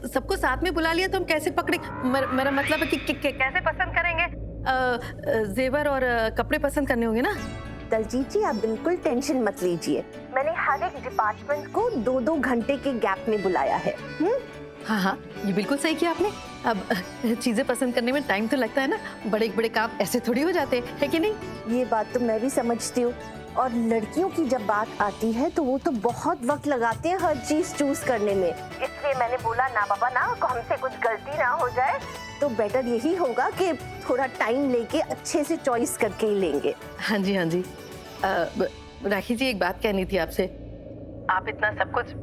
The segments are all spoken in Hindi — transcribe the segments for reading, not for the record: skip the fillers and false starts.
सबको साथ में बुला लिया तो हम कैसे पकड़े? मेरा मतलब है कि कैसे पसंद करेंगे? जेवर और कपड़े पसंद करने होंगे ना। दलजीत जी, आप बिल्कुल टेंशन मत लीजिए। मैंने हर एक डिपार्टमेंट को 2-2 घंटे के गैप में बुलाया है। हाँ हाँ, ये बिल्कुल सही किया आपने। अब चीजें पसंद करने में टाइम तो लगता है ना, बड़े बड़े काम ऐसे थोड़ी हो जाते हैं, है कि नहीं? ये बात तो मैं भी समझती हूँ। और लड़कियों की जब बात आती है तो वो तो बहुत वक्त लगाते हैं हर चीज चूज करने में। इसलिए मैंने बोला ना बाबा ना, हमसे कुछ गलती ना हो जाए, तो बेटर यही होगा कि थोड़ा टाइम लेके अच्छे से चॉइस करके ही लेंगे। हाँ जी हाँ जी। राखी जी, एक बात कहनी थी आपसे। आप इतना सब कुछ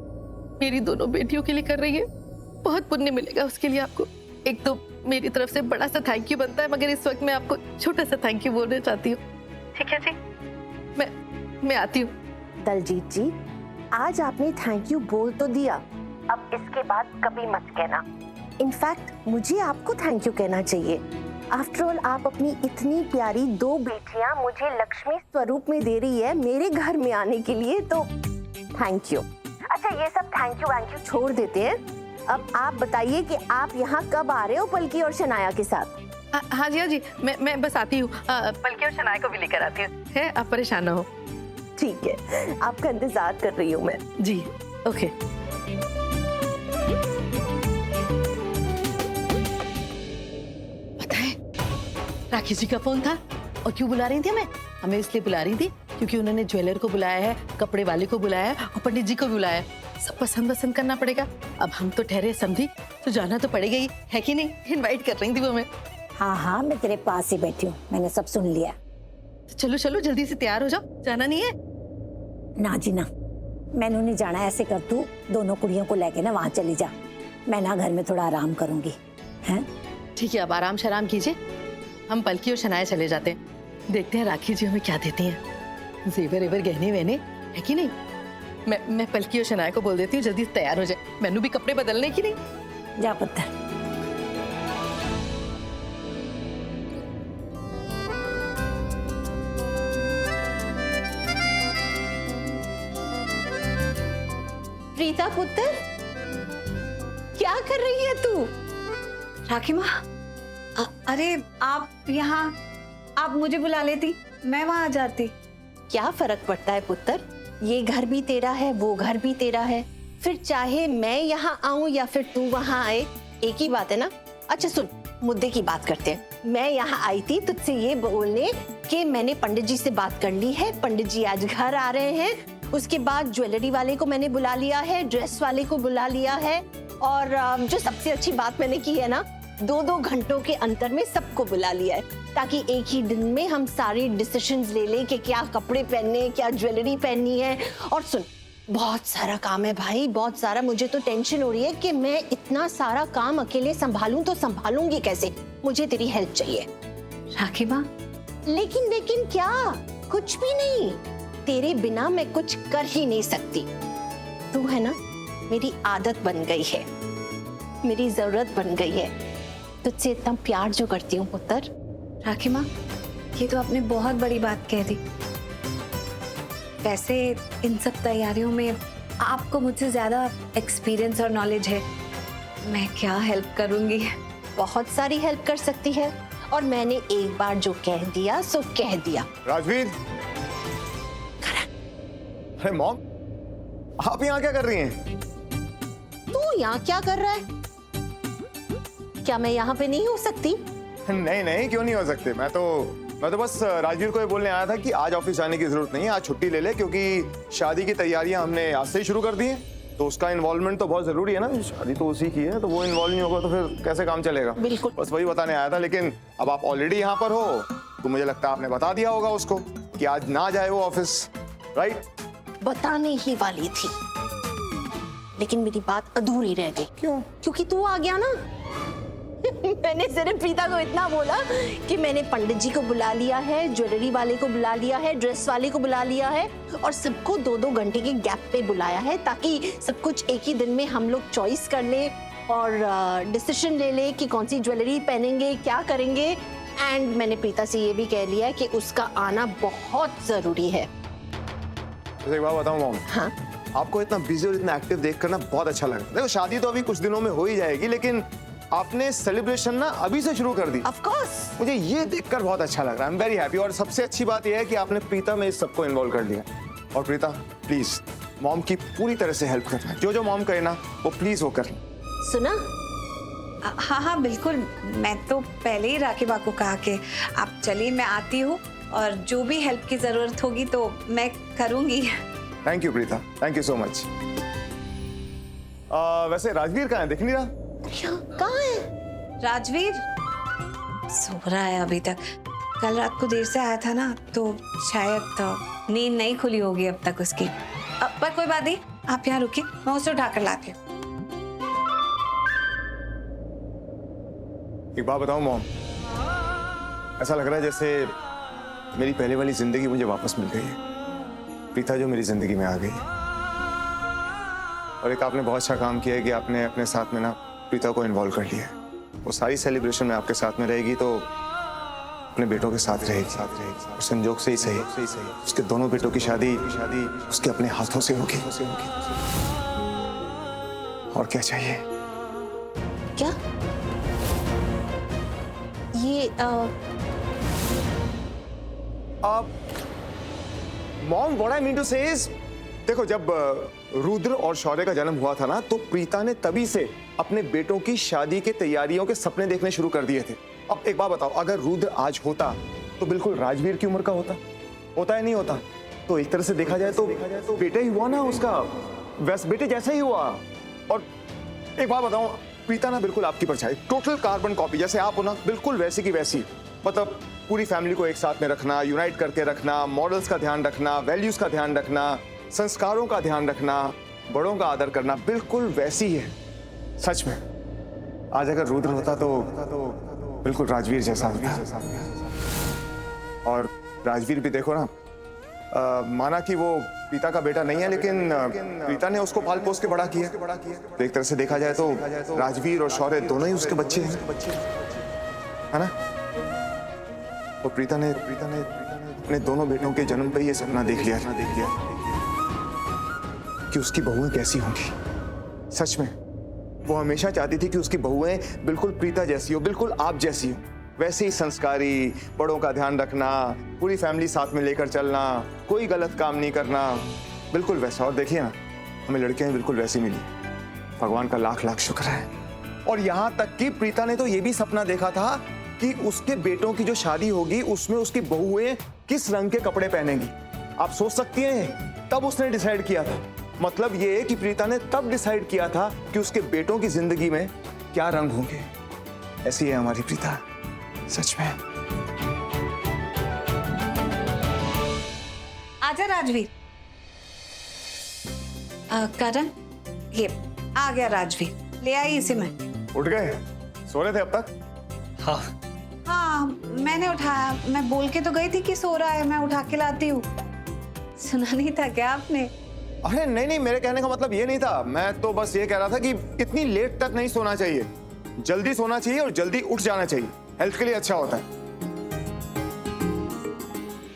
मेरी दोनों बेटियों के लिए कर रही है, बहुत पुण्य मिलेगा उसके लिए आपको। एक तो मेरी तरफ से बड़ा सा थैंक यू बनता है, मगर इस वक्त मैं आपको छोटा सा थैंक यू बोलना चाहती हूँ। ठीक है जी, मैं आती हूँ। दलजीत जी, आज आपने थैंक यू बोल तो दिया, अब इसके बाद कभी मत कहना। इनफैक्ट मुझे आपको थैंक यू कहना चाहिए। आफ्टर ऑल आप अपनी इतनी प्यारी 2 बेटियां मुझे लक्ष्मी स्वरूप में दे रही है मेरे घर में आने के लिए, तो थैंक यू। अच्छा, ये सब थैंक यू छोड़ देते हैं। अब आप बताइए कि आप यहाँ कब आ रहे हो पलकी और शनाया के साथ? हाँ जी, मैं बस आती हूँ। पलकी और शनाया को भी लेकर आती हूँ, है? आप परेशान ना हो। ठीक है, आपका इंतजार कर रही हूँ मैं। जी, ओके। पता है, राखी जी का फोन था। और क्यों बुला रही थी हमें इसलिए बुला रही थी क्योंकि उन्होंने ज्वेलर को बुलाया है, कपड़े वाले को बुलाया है और पंडित जी को भी बुलाया है। सब पसंद करना पड़ेगा। अब हम तो ठहरे समझी, तो जाना तो पड़ेगा ही, है कि नहीं? इनवाइट कर रही थी वो हमें। हाँ, मैं तेरे पास ही बैठी हूँ, मैंने सब सुन लिया। चलो जल्दी से तैयार हो जाओ, जाना नहीं है? ना जी ना, मैंने नहीं जाना। ऐसे कर, तू दोनों कुड़ियों को लेके ना वहाँ चली जा, मैं ना घर में थोड़ा आराम करूंगी। हैं? ठीक है, अब आराम शराम कीजिए। हम पलकी और शनाया चले जाते हैं, देखते हैं राखी जी हमें क्या देती हैं। जेवर एवर गहने वहने, है कि नहीं? मैं पलकी और शनाया को बोल देती हूँ जल्दी तैयार हो जाए। मैनू भी कपड़े बदलने की नहीं। जा पुत्र। प्रीता पुत्र, क्या कर रही है तू? राखी माँ, अरे आप यहाँ, आप मुझे बुला लेती, मैं वहां आ जाती। क्या फर्क पड़ता है पुत्र, ये घर भी तेरा है, वो घर भी तेरा है। फिर चाहे मैं यहाँ आऊं या फिर तू वहाँ आए, एक ही बात है ना। अच्छा सुन, मुद्दे की बात करते हैं। मैं यहाँ आई थी तुझसे ये बोलने कि मैंने पंडित जी से बात कर ली है, पंडित जी आज घर आ रहे हैं। उसके बाद ज्वेलरी वाले को मैंने बुला लिया है, ड्रेस वाले को बुला लिया है, और जो सबसे अच्छी बात मैंने की है ना, 2-2 घंटों के अंतर में सबको बुला लिया है, ताकि एक ही दिन में हम सारे डिसीजंस ले लें कि क्या कपड़े पहनने, क्या ज्वेलरी पहननी है। और सुन, बहुत सारा काम है भाई, बहुत सारा। मुझे तो टेंशन हो रही है कि मैं इतना सारा काम अकेले संभालूं तो संभालूंगी कैसे। मुझे तेरी हेल्प चाहिए। राखी माँ, लेकिन क्या? कुछ भी नहीं, तेरे बिना मैं कुछ कर ही नहीं सकती। तू है ना, मेरी आदत बन गई है, मेरी जरूरत बन गई है। तुझसे इतना प्यार जो करती हूँ पुत्र। राखी माँ, ये तो आपने बहुत बड़ी बात कह दी। वैसे इन सब तैयारियों में आपको मुझसे ज्यादा एक्सपीरियंस और नॉलेज है, मैं क्या हेल्प करूंगी? बहुत सारी हेल्प कर सकती है, और मैंने एक बार जो कह दिया सो कह दिया। राजवीर, अरे मॉम, आप यहाँ क्या कर रही हैं? तू यहाँ क्या कर रहा है? क्या मैं यहाँ पे नहीं हो सकती? नहीं, क्यों नहीं हो सकते। मैं तो बस राजवीर को ये बोलने आया था कि आज ऑफिस आने की जरूरत नहीं है, आज छुट्टी ले ले, क्योंकि शादी की तैयारियां हमने आज से ही शुरू कर दी हैं, तो उसका इन्वॉल्वमेंट तो बहुत जरूरी है ना। शादी तो उसी की है, तो वो इन्वॉल्व नहीं होगा तो फिर कैसे काम चलेगा। बिल्कुल, बस वही बताने आया था। लेकिन अब आप ऑलरेडी यहाँ पर हो, तो मुझे लगता है आपने बता दिया होगा उसको कि आज ना जाए वो ऑफिस, राइट? बताने ही वाली थी, लेकिन मेरी बात अधूरी रह गई। क्यों? क्योंकि तू आ गया ना। मैंने सिर्फ प्रीता को इतना बोला कि मैंने पंडित जी को बुला लिया है, ज्वेलरी वाले को बुला लिया है, ड्रेस वाले को बुला लिया है, और सबको 2-2 घंटे के गैप पे बुलाया है, ताकि सब कुछ एक ही दिन में हम लोग चॉइस कर ले और डिसीजन ले ले कि कौन सी ज्वेलरी पहनेंगे, क्या करेंगे। एंड मैंने प्रीता से ये भी कह लिया है कि उसका आना बहुत जरूरी है। एक बात बताऊं मॉम, हाँ, आपको इतना बिजी और इतना एक्टिव देख कर ना बहुत अच्छा लगा। देखो शादी तो अभी कुछ दिनों में हो ही जाएगी, लेकिन आपने सेलिब्रेशन ना अभी से शुरू कर दी। Of course. मुझे ये देखकर बहुत अच्छा लग रहा है। I am very happy. और सबसे अच्छी बात यह है कि आपने प्रीता में इस सबको इन्वॉल्व कर लिया। और प्रीता प्लीज मॉम की पूरी तरह से हेल्प करना, जो मॉम करे ना वो प्लीज वो करना। सुना? हाँ हाँ बिल्कुल, मैं तो पहले ही राकिबा को कहा कि आप चलिए मैं आती हूँ और जो भी हेल्प की जरूरत होगी तो मैं करूँगी। Thank you Preeta, thank you so much. वैसे राजवीर कहाँ है, दिख नहीं रहा? कहाँ है? राजवीर सो रहा है अभी तक। कल रात को देर से आया था ना, तो शायद नींद नहीं खुली होगी अब तक उसकी। पर कोई बात नहीं, आप यहाँ रुकिए, मैं उसे उठाकर लाती हूँ। एक बात बताऊं मॉम, ऐसा लग रहा है जैसे मेरी पहले वाली जिंदगी मुझे वापस मिल गई है। प्रीता जो मेरी जिंदगी में आ गई। और एक आपने बहुत अच्छा काम किया है कि आपने अपने साथ में ना प्रीता को इन्वॉल्व कर लिया है। वो सारी सेलिब्रेशन में आपके साथ में रहेगी, तो अपने बेटों के साथ रहेगी। और संजोग से ही सही उसके दोनों बेटों की शादी उसके अपने हाथों से होगी। और क्या चाहिए? क्या ये आप mom, what I mean to say is, देखो जब रुद्र और शौर्य का जन्म हुआ था ना, तो प्रीता ने तभी से अपने बेटों की शादी की तैयारियों के सपने देखने शुरू कर दिए थे। अब एक बात बताओ, अगर रुद्र आज होता तो बिल्कुल राजवीर की उम्र का होता या नहीं होता? तो एक तरह से देखा जाए तो बेटा ही हुआ ना उसका, वैसे बेटे जैसा ही हुआ। और एक बात बताऊं, प्रीता ना बिल्कुल आपकी परछाई, टोटल कार्बन कॉपी, जैसे आप हो ना बिल्कुल वैसी की वैसी। मतलब पूरी फैमिली को एक साथ में रखना, यूनाइट करके रखना, मॉडल्स का ध्यान रखना, वैल्यूज का ध्यान रखना, संस्कारों का ध्यान रखना, बड़ों का आदर करना, बिल्कुल वैसी ही है। सच में आज अगर रुद्र होता तो बिल्कुल राजवीर जैसा होता। और राजवीर भी देखो ना, माना कि वो प्रीता का बेटा नहीं है, लेकिन प्रीता ने उसको पाल पोस के बड़ा किया। तो एक तरह से देखा जाए तो राजवीर और शौर्य दोनों ही उसके बच्चे हैं, है ना? और प्रीता ने अपने दोनों बेटों के जन्म पे ये सपना देख लिया कि उसकी बहुएं कैसी होंगी। सच में वो हमेशा चाहती थी कि उसकी बहुएं बिल्कुल प्रीता जैसी हो, बिल्कुल आप जैसी हो। वैसे ही संस्कारी, बड़ों का ध्यान रखना, पूरी फैमिली साथ में लेकर चलना, कोई गलत काम नहीं करना, बिल्कुल वैसा। और देखिए ना, हमें लड़कियां बिल्कुल वैसी मिली, भगवान का लाख लाख शुक्र है। और यहाँ तक कि प्रीता ने तो ये भी सपना देखा था कि उसके बेटों की जो शादी होगी उसमें उसकी बहुएं किस रंग के कपड़े पहनेंगी। आप सोच सकती हैं, तब उसने डिसाइड किया था। मतलब ये है कि प्रीता ने तब डिसाइड किया था कि उसके बेटों की जिंदगी में क्या रंग होंगे। ऐसी है हमारी प्रीता, सच में। आजा राजवीर। करण, ये आ गया राजवीर, ले आई इसे। मैं उठ गए? सो रहे थे अब तक? हाँ मैंने उठाया, मैं बोल के तो गई थी कि सो रहा है, मैं उठा के लाती हूँ। सुना नहीं था क्या आपने? अरे नहीं, मेरे कहने का मतलब ये नहीं था। मैं तो बस ये कह रहा था कि इतनी लेट तक नहीं सोना चाहिए, जल्दी सोना चाहिए और जल्दी उठ जाना चाहिए, हेल्थ के लिए अच्छा होता है।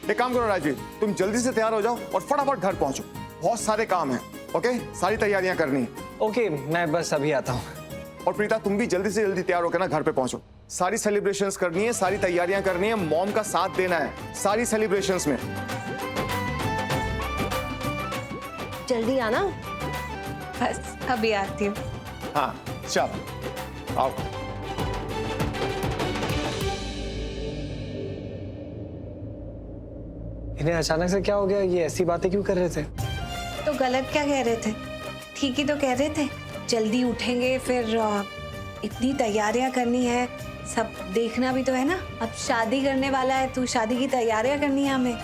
एक काम करो राजवीर, तुम जल्दी से तैयार हो जाओ और फटाफट घर पहुंचो, बहुत सारे काम हैं। ओके, सारी तैयारियां करनी है। ओके, मैं बस अभी आता हूँ। और प्रीता तुम भी जल्दी से जल्दी तैयार होकर ना घर पे पहुंचो। सारी सेलिब्रेशंस करनी है, सारी तैयारियां करनी है, मॉम का साथ देना है सारी सेलिब्रेशंस में। जल्दी आना। बस अभी आती हूँ। हाँ चल आओ। इन्हें अचानक से क्या हो गया? ये ऐसी बातें क्यों कर रहे थे? तो गलत क्या कह रहे थे? ठीक ही तो कह रहे थे। जल्दी उठेंगे, फिर इतनी तैयारियां करनी है, सब देखना भी तो है ना। अब शादी करने वाला है, तो शादी की तैयारियां करनी है हमें।